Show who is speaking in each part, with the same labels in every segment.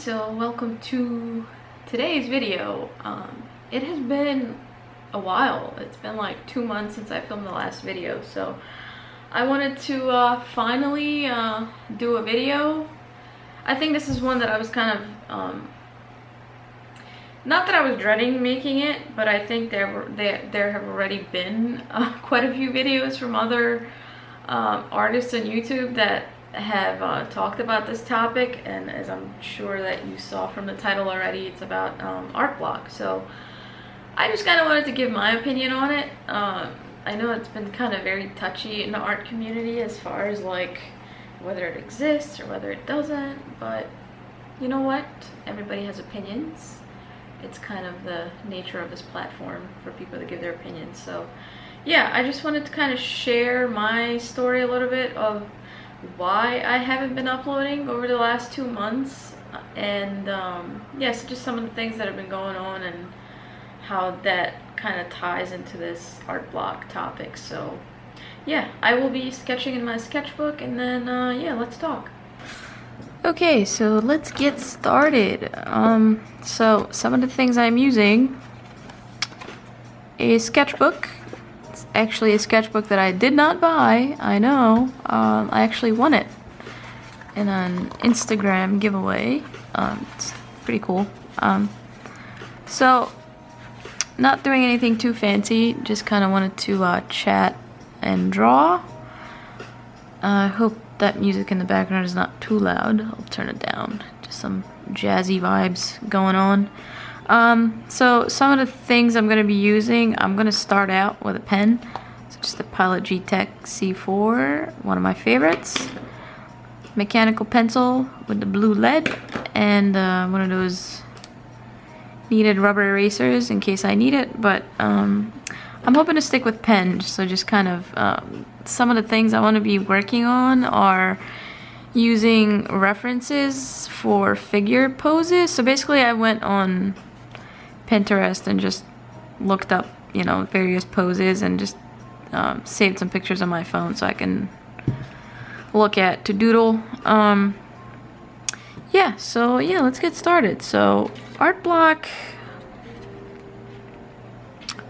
Speaker 1: so welcome to today's video. It has been a while. It's been like 2 months since I filmed the last video, so I wanted to finally do a video. I think this is one that I was kind of not that I was dreading making it, but I think there have already been quite a few videos from other artists on YouTube that have talked about this topic, and as I'm sure that you saw from the title already, it's about art block. So I just kind of wanted to give my opinion on it. I know it's been kind of very touchy in the art community as far as like whether it exists or whether it doesn't, but you know what, everybody has opinions. It's kind of the nature of this platform for people to give their opinions. So yeah, I just wanted to kind of share my story a little bit of why I haven't been uploading over the last 2 months, and yes, just some of the things that have been going on and how that kind of ties into this art block topic. So yeah, I will be sketching in my sketchbook, and then yeah, let's talk. Okay, so let's get started. So some of the things I'm using: a sketchbook. It's actually a sketchbook that I did not buy. I know. I actually won it in an Instagram giveaway. It's pretty cool. So not doing anything too fancy. Just kind of wanted to chat and draw. I hope that music in the background is not too loud. I'll turn it down. Just some jazzy vibes going on. So some of the things I'm going to be using, I'm going to start out with a pen. So just a Pilot G-Tech C4, one of my favorites. Mechanical pencil with the blue lead, and one of those kneaded rubber erasers in case I need it. But I'm hoping to stick with pen. So just kind of some of the things I want to be working on are using references for figure poses. So basically I went on Pinterest and just looked up, you know, various poses, and just saved some pictures on my phone so I can look at to doodle. Yeah, so yeah, let's get started. So art block,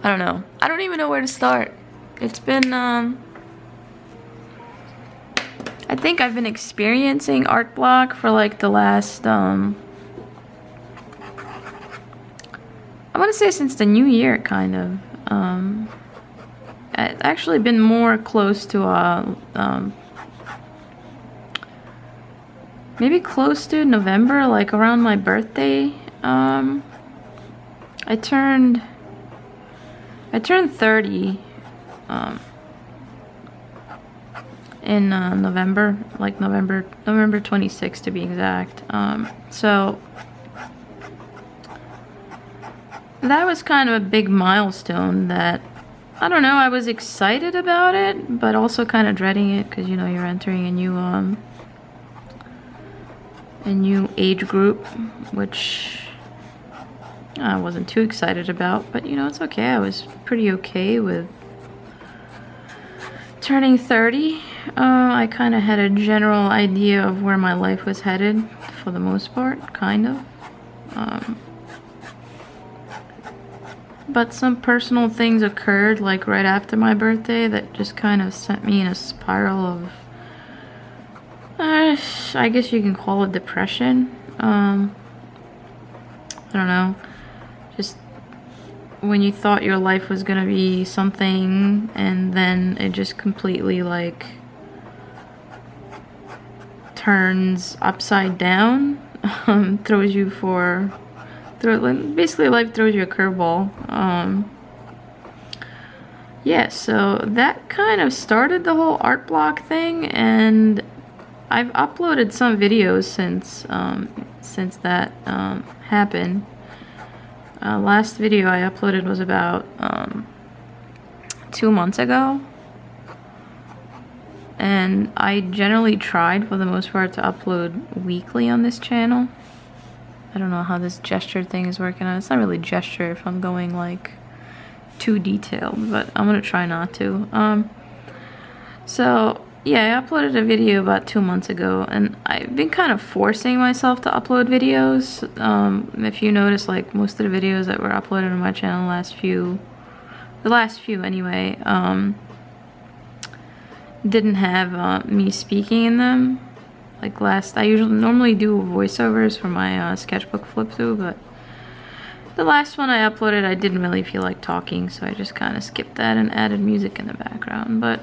Speaker 1: I don't know. I don't even know where to start. It's been I think I've been experiencing art block for like the last I want to say since the new year, kind of. It's actually been more close to maybe close to November, like around my birthday. I turned 30 in November, like November 26th to be exact. So that was kind of a big milestone that, I don't know, I was excited about it, but also kind of dreading it, because, you know, you're entering a new age group, which I wasn't too excited about, but, you know, it's okay. I was pretty okay with turning 30. I kind of had a general idea of where my life was headed, for the most part, kind of. But some personal things occurred, like right after my birthday, that just kind of sent me in a spiral of, I guess you can call it depression. I don't know. Just when you thought your life was gonna be something, and then it just completely like turns upside down, throws you for... basically life throws you a curveball. Yeah, so that kind of started the whole art block thing, and I've uploaded some videos since that happened. Last video I uploaded was about 2 months ago, and I generally tried for the most part to upload weekly on this channel. I don't know how this gesture thing is working out. It's not really gesture if I'm going like too detailed, but I'm gonna try not to. So yeah, I uploaded a video about 2 months ago, and I've been kind of forcing myself to upload videos. If you notice, like, most of the videos that were uploaded on my channel, the last few anyway, didn't have me speaking in them. Like I normally do voiceovers for my sketchbook flip through, but the last one I uploaded, I didn't really feel like talking, so I just kind of skipped that and added music in the background. But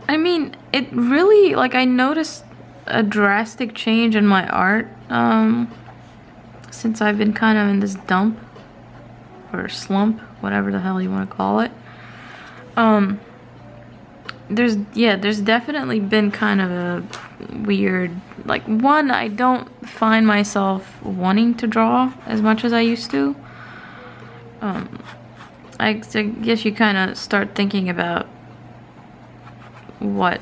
Speaker 1: I mean, it really, like, I noticed a drastic change in my art since I've been kind of in this dump or slump, whatever the hell you want to call it. There's definitely been kind of a weird, like, one, I don't find myself wanting to draw as much as I used to. I guess you kind of start thinking about what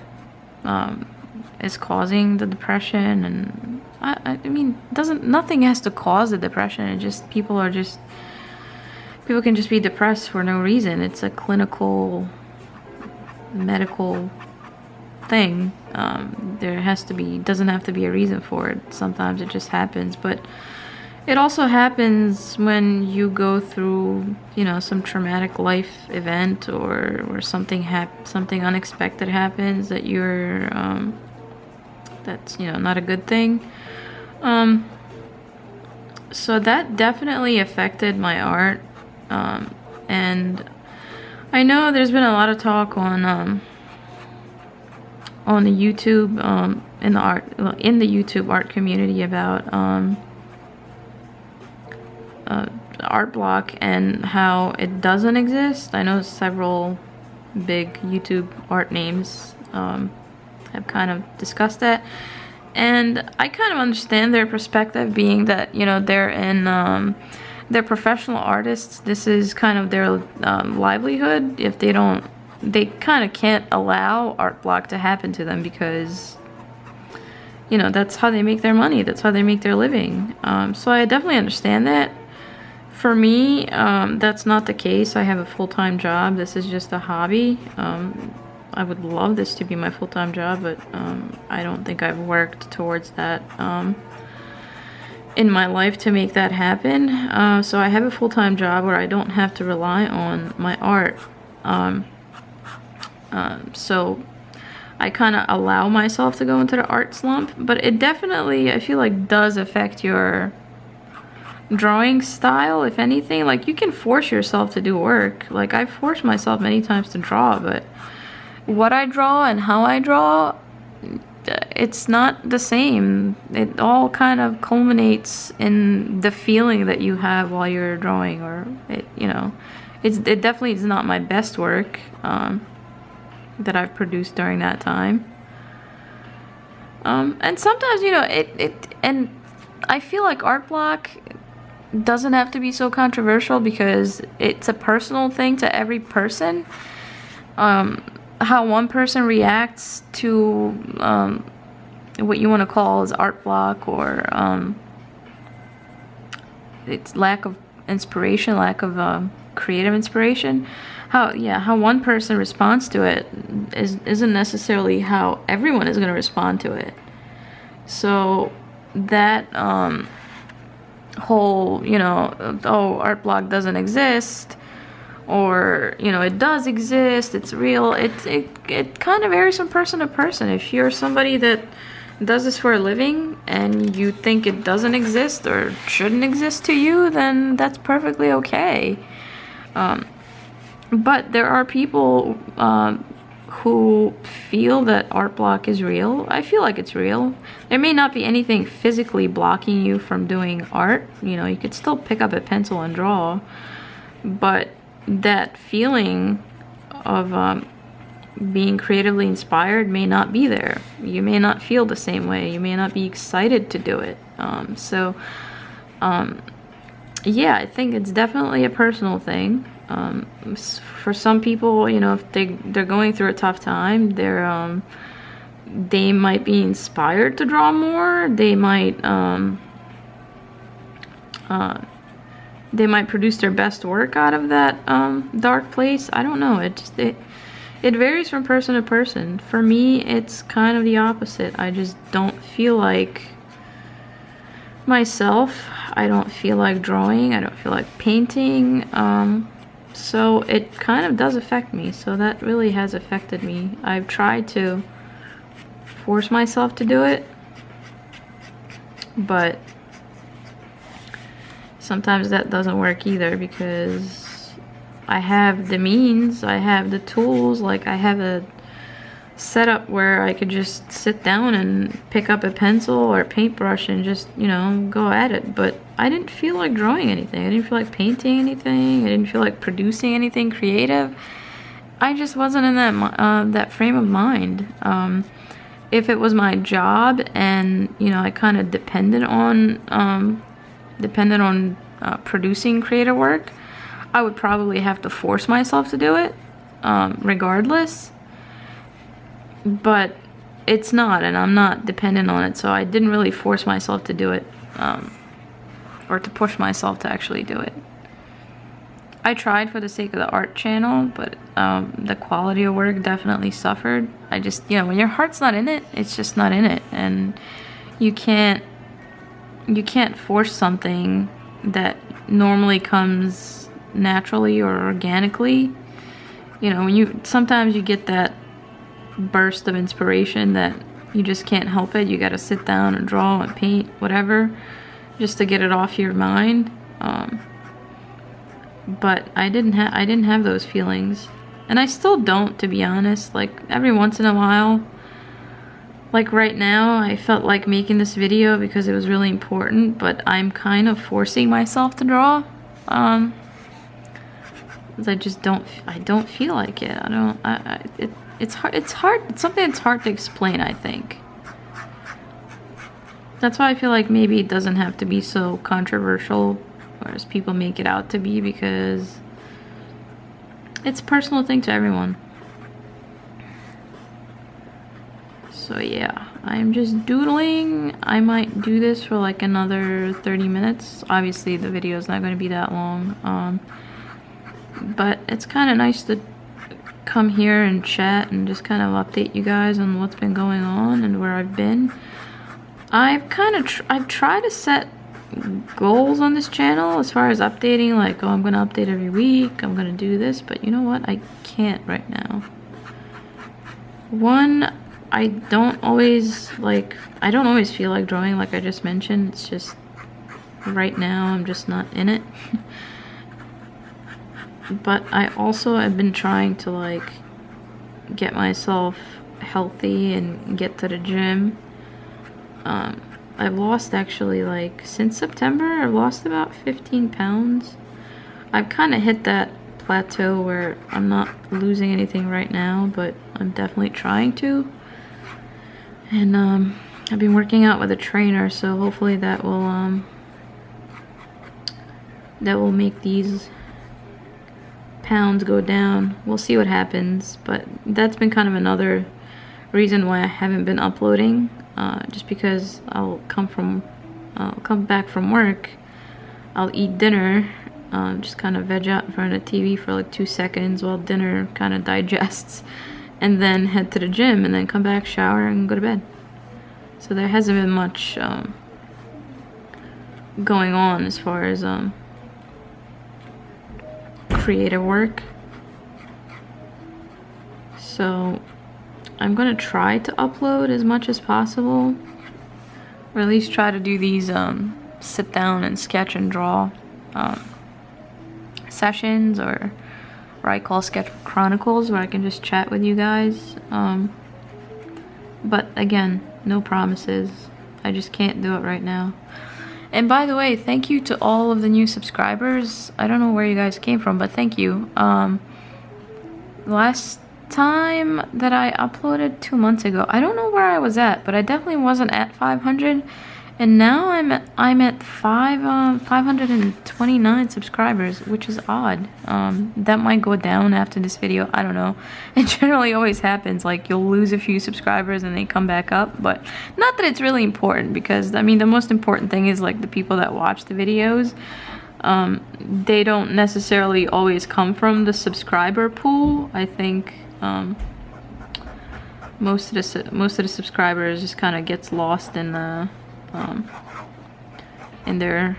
Speaker 1: is causing the depression, and I mean, nothing has to cause the depression. It just, people can just be depressed for no reason. It's a clinical, medical thing. Doesn't have to be a reason for it. Sometimes it just happens, but it also happens when you go through, you know, some traumatic life event, or something unexpected happens that that's, you know, not a good thing. So that definitely affected my art, and I know there's been a lot of talk on the YouTube, in the YouTube art community about art block and how it doesn't exist. I know several big YouTube art names have kind of discussed that, and I kind of understand their perspective, being that, you know, they're professional artists. This is kind of their livelihood. If they kind of can't allow art block to happen to them, because, you know, that's how they make their money, that's how they make their living. So I definitely understand that. For me, that's not the case. I have a full-time job. This is just a hobby. I would love this to be my full-time job, but I don't think I've worked towards that in my life to make that happen. So I have a full-time job where I don't have to rely on my art. So I kind of allow myself to go into the art slump, but it definitely, I feel like, does affect your drawing style, if anything. Like, you can force yourself to do work. Like, I've forced myself many times to draw, but what I draw and how I draw, it's not the same. It all kind of culminates in the feeling that you have while you're drawing, or it definitely is not my best work that I've produced during that time. And sometimes, you know, and I feel like art block doesn't have to be so controversial, because it's a personal thing to every person. How one person reacts to what you want to call as art block, or its lack of inspiration, lack of creative inspiration, how one person responds to it isn't necessarily how everyone is going to respond to it. So that whole, you know, oh, art block doesn't exist, or, you know, it does exist, it's real, it kind of varies from person to person. If you're somebody that does this for a living and you think it doesn't exist or shouldn't exist to you, then that's perfectly okay. But there are people who feel that art block is real. I feel like it's real. There may not be anything physically blocking you from doing art. You know, you could still pick up a pencil and draw, but that feeling of being creatively inspired may not be there. You may not feel the same way. You may not be excited to do it. Yeah, I think it's definitely a personal thing. For some people, you know, if they're going through a tough time, they might be inspired to draw more. They might produce their best work out of that dark place. I don't know. It It varies from person to person. For me, it's kind of the opposite. I just don't feel like myself. I don't feel like drawing. I don't feel like painting. So it kind of does affect me. So that really has affected me. I've tried to force myself to do it, but sometimes that doesn't work either, because I have the means, I have the tools, like I have a setup where I could just sit down and pick up a pencil or a paintbrush and just, you know, go at it. But I didn't feel like drawing anything. I didn't feel like painting anything. I didn't feel like producing anything creative. I just wasn't in that frame of mind. If it was my job and, you know, I kind of depended on producing creative work, I would probably have to force myself to do it, regardless. But it's not, and I'm not dependent on it, so I didn't really force myself to do it, or to push myself to actually do it. I tried for the sake of the art channel, but the quality of work definitely suffered. I just, you know, when your heart's not in it, it's just not in it, and you can't force something that normally comes naturally or organically. You know, sometimes you get that burst of inspiration that you just can't help it. You gotta sit down and draw and paint, whatever, just to get it off your mind. But I didn't have those feelings, and I still don't, to be honest. Like every once in a while, like right now, I felt like making this video because it was really important, but I'm kind of forcing myself to draw. I just don't feel like it. It's hard. It's something that's hard to explain, I think. That's why I feel like maybe it doesn't have to be so controversial, or as people make it out to be, because it's a personal thing to everyone. So yeah, I'm just doodling. I might do this for like another 30 minutes. Obviously the video is not going to be that long, but it's kind of nice to come here and chat and just kind of update you guys on what's been going on and where I've been. I've tried to set goals on this channel as far as updating, like, oh, I'm gonna update every week, I'm gonna do this, but you know what, I can't right now. One, I don't always feel like drawing, like I just mentioned. It's just right now I'm just not in it. But I also have been trying to like get myself healthy and get to the gym. I've lost, actually, like since September, I've lost about 15 pounds. I've kind of hit that plateau where I'm not losing anything right now, but I'm definitely trying to. And I've been working out with a trainer, so hopefully that will make these pounds go down. We'll see what happens, but that's been kind of another reason why I haven't been uploading. Just because I'll come back from work, I'll eat dinner, just kind of veg out in front of the TV for like 2 seconds while dinner kind of digests, and then head to the gym, and then come back, shower, and go to bed. So there hasn't been much going on as far as creative work. So I'm gonna try to upload as much as possible, or at least try to do these sit down and sketch and draw sessions, or I call Sketchbook Chronicles, where I can just chat with you guys. But again, no promises. I just can't do it right now. And by the way, thank you to all of the new subscribers. I don't know where you guys came from, but thank you. Last time that I uploaded 2 months ago, I don't know where I was at, but I definitely wasn't at 500, and now I'm at 529 subscribers, which is odd. That might go down after this video, I don't know. It generally always happens, like you'll lose a few subscribers and they come back up, but not that it's really important, because I mean the most important thing is like the people that watch the videos. They don't necessarily always come from the subscriber pool. I think most of the subscribers just kind of gets lost in the in their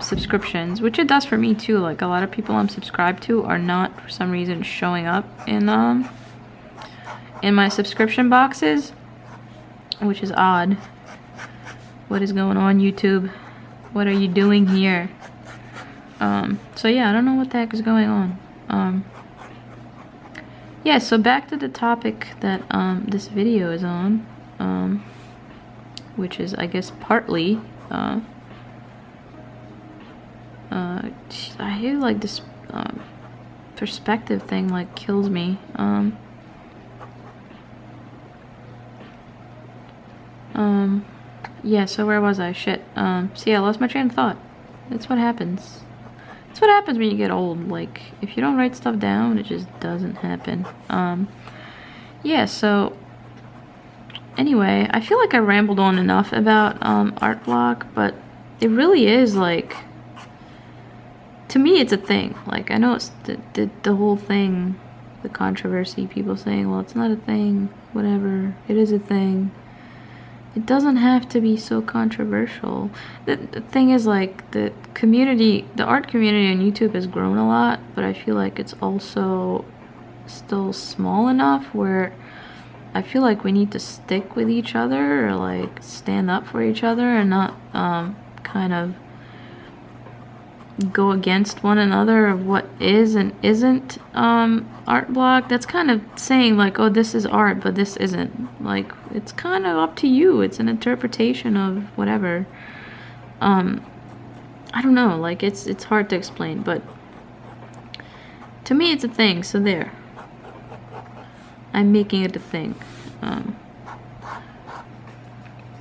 Speaker 1: subscriptions, which it does for me too. Like a lot of people I'm subscribed to are not for some reason showing up in my subscription boxes, which is odd. What is going on, YouTube? What are you doing here? So yeah, I don't know what the heck is going on. Yeah, so back to the topic that this video is on, which is, I guess, partly I hear like this perspective thing like kills me. Yeah, so where was I? Shit. So yeah, I lost my train of thought. That's what happens. That's what happens when you get old. Like, if you don't write stuff down, it just doesn't happen. Yeah, so anyway, I feel like I rambled on enough about art block, but it really is like, to me it's a thing. Like, I know it's the whole thing, the controversy, people saying, well, it's not a thing, whatever, it is a thing. It doesn't have to be so controversial. The thing is, like, the community, the art community on YouTube has grown a lot, but I feel like it's also still small enough where I feel like we need to stick with each other, or like stand up for each other, and not kind of go against one another of what is and isn't art block. That's kind of saying like, oh, this is art, but this isn't. Like, it's kind of up to you. It's an interpretation of whatever. I don't know, like, it's hard to explain, but to me it's a thing, so there. I'm making it a thing.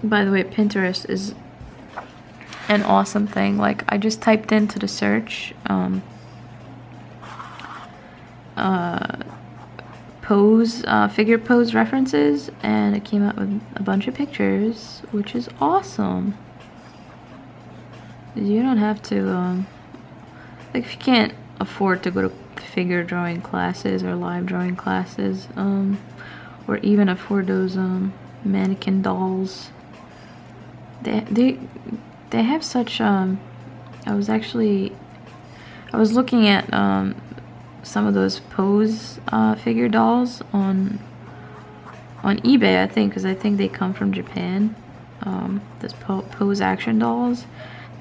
Speaker 1: By the way, Pinterest is an awesome thing. Like, I just typed into the search figure pose references, and it came up with a bunch of pictures, which is awesome. You don't have to like, if you can't afford to go to figure drawing classes or live drawing classes, or even afford those mannequin dolls, they have such I was looking at some of those pose figure dolls on eBay, I think, because I think they come from Japan. Those pose action dolls,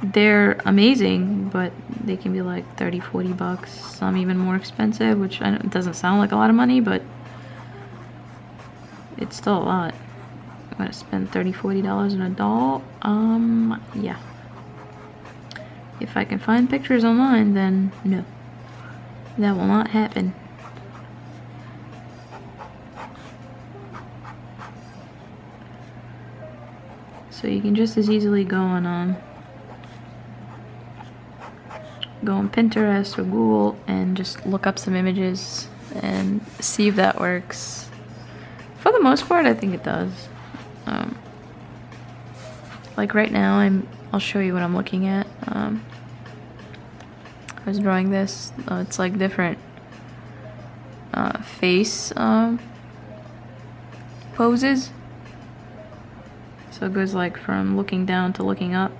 Speaker 1: they're amazing, but they can be like 30-40 bucks, some even more expensive, which I know it doesn't sound like a lot of money, but it's still a lot. I'm gonna spend $30-40 on a doll. Yeah. If I can find pictures online, then no, that will not happen. So you can just as easily go on Pinterest or Google and just look up some images and see if that works. For the most part, I think it does. Like right now, I'll show you what I'm looking at. I was drawing this. It's like different face poses. So it goes like from looking down to looking up,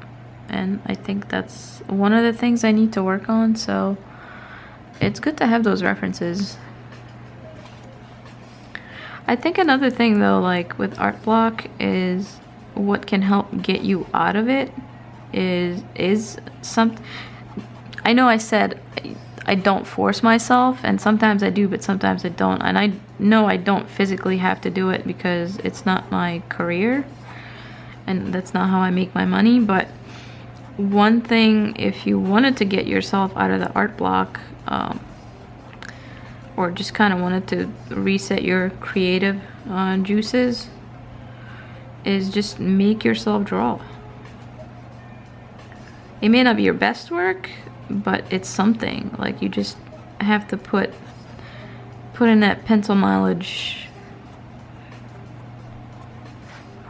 Speaker 1: and I think that's one of the things I need to work on, so it's good to have those references. I think another thing though, like with art block, is what can help get you out of it is something. I know I said I don't force myself, and sometimes I do, but sometimes I don't, and I know I don't physically have to do it because it's not my career and that's not how I make my money. But one thing, if you wanted to get yourself out of the art block, or just kind of wanted to reset your creative juices, is just make yourself draw. It may not be your best work, but it's something. Like, you just have to put in that pencil mileage.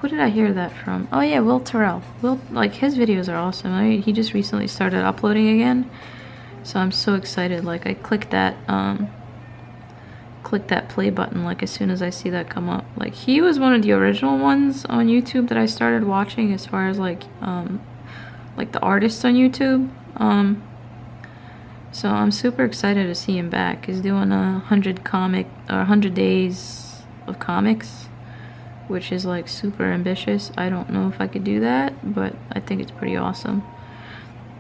Speaker 1: Who did I hear that from? Oh yeah, Will Terrell. Will, like, his videos are awesome. He just recently started uploading again, so I'm so excited. Like, I clicked click that play button like as soon as I see that come up. Like, he was one of the original ones on YouTube that I started watching as far as like the artists on YouTube. So I'm super excited to see him back. He's doing 100 days of comics, which is like super ambitious. I don't know if I could do that, but I think it's pretty awesome.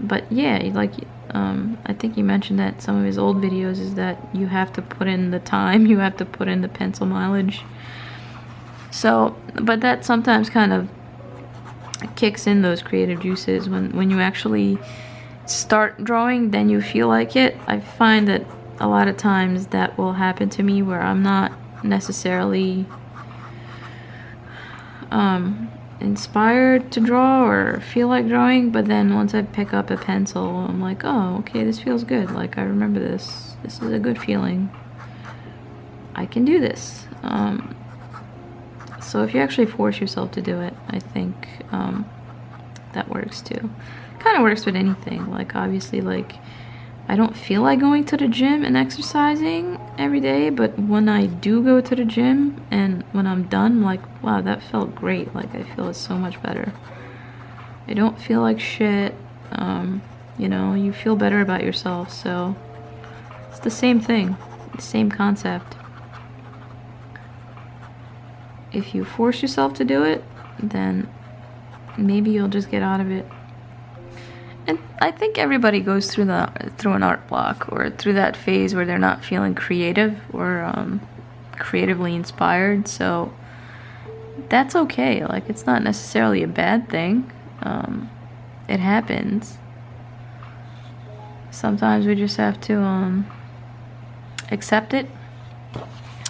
Speaker 1: But yeah, like I think you mentioned that some of his old videos is that you have to put in the time, you have to put in the pencil mileage. So, but that sometimes kind of kicks in those creative juices when you actually start drawing, then you feel like it. I find that a lot of times that will happen to me where I'm not necessarily inspired to draw or feel like drawing, but then once I pick up a pencil, I'm like, oh, okay, this feels good. Like, I remember this. This is a good feeling. I can do this. So if you actually force yourself to do it, I think that works too. Kind of works with anything. Like, obviously, like, I don't feel like going to the gym and exercising every day, but when I do go to the gym and when I'm done, I'm like, wow, that felt great. Like, I feel it's so much better. I don't feel like shit. You know, you feel better about yourself. So it's the same thing, the same concept. If you force yourself to do it, then maybe you'll just get out of it. And I think everybody goes through an art block, or through that phase where they're not feeling creative or creatively inspired. So that's okay. Like, it's not necessarily a bad thing. It happens. Sometimes we just have to accept it,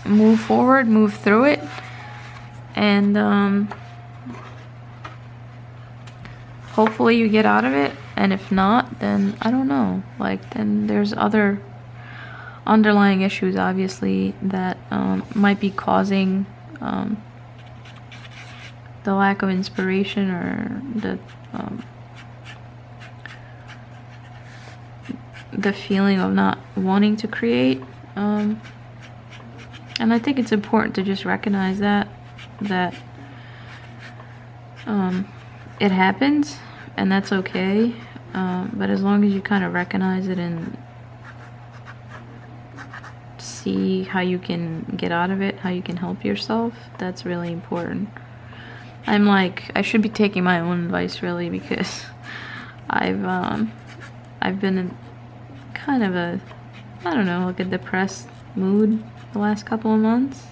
Speaker 1: move forward, move through it, and hopefully you get out of it. And if not, then I don't know. Like, then there's other underlying issues, obviously, that might be causing the lack of inspiration, or the feeling of not wanting to create. And I think it's important to just recognize that it happens, and that's okay. But as long as you kind of recognize it and see how you can get out of it, how you can help yourself, that's really important. I'm like, I should be taking my own advice, really, because I've been in kind of a, I don't know, like a depressed mood the last couple of months,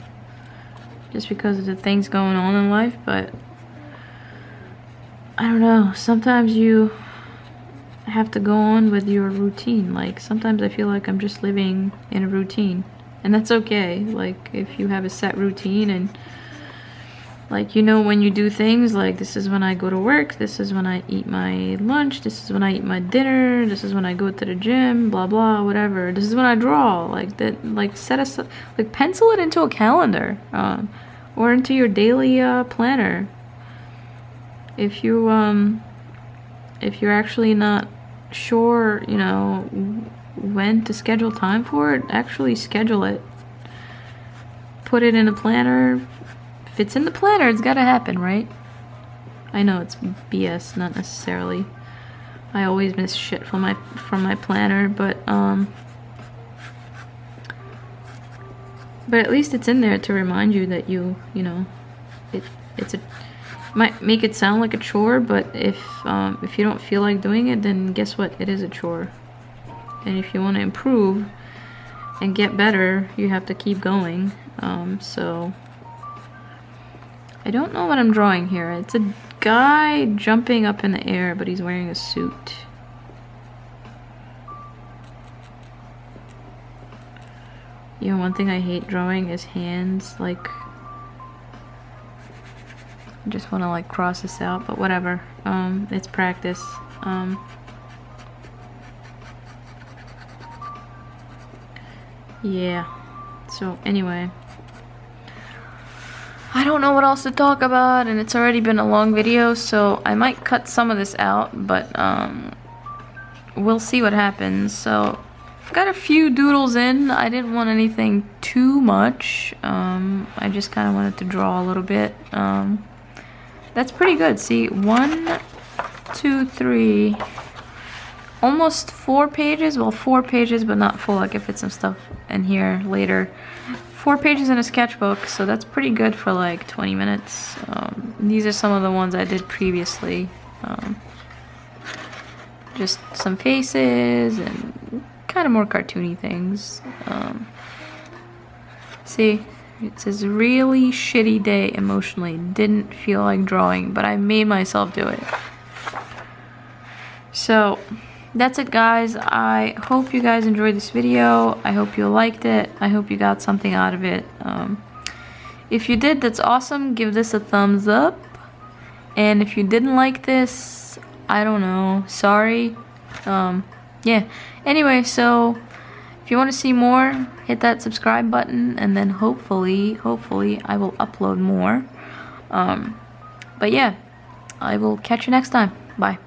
Speaker 1: just because of the things going on in life. But I don't know, sometimes you have to go on with your routine. Like, sometimes I feel like I'm just living in a routine, and that's okay. Like, if you have a set routine, and like, you know, when you do things, like, this is when I go to work, this is when I eat my lunch, this is when I eat my dinner, this is when I go to the gym, blah blah, whatever, this is when I draw. Like, that, like, set us, like, pencil it into a calendar, or into your daily planner. If you're actually not sure, you know, when to schedule time for it, actually schedule it. Put it in a planner. If it's in the planner, it's gotta happen, right? I know it's BS, not necessarily. I always miss shit from my planner, but at least it's in there to remind you that you know, it's a, might make it sound like a chore, but if you don't feel like doing it, then guess what? It is a chore. And if you want to improve and get better, you have to keep going. So I don't know what I'm drawing here. It's a guy jumping up in the air, but he's wearing a suit. You know, one thing I hate drawing is hands. Like, I just want to, like, cross this out, but whatever. It's practice. Yeah. So anyway, I don't know what else to talk about, and it's already been a long video, so I might cut some of this out, but we'll see what happens. So got a few doodles in. I didn't want anything too much. I just kind of wanted to draw a little bit. That's pretty good. See, 1, 2, 3, almost 4 pages. Well, 4 pages, but not full. I could fit some stuff in here later. 4 pages in a sketchbook, so that's pretty good for like 20 minutes. These are some of the ones I did previously. Just some faces and kind of more cartoony things. See, it says really shitty day emotionally. Didn't feel like drawing, but I made myself do it. So that's it, guys. I hope you guys enjoyed this video. I hope you liked it. I hope you got something out of it. If you did, that's awesome. Give this a thumbs up. And if you didn't like this, I don't know. Sorry. Yeah. Anyway, so if you want to see more, hit that subscribe button, and then hopefully I will upload more. But yeah, I will catch you next time. Bye.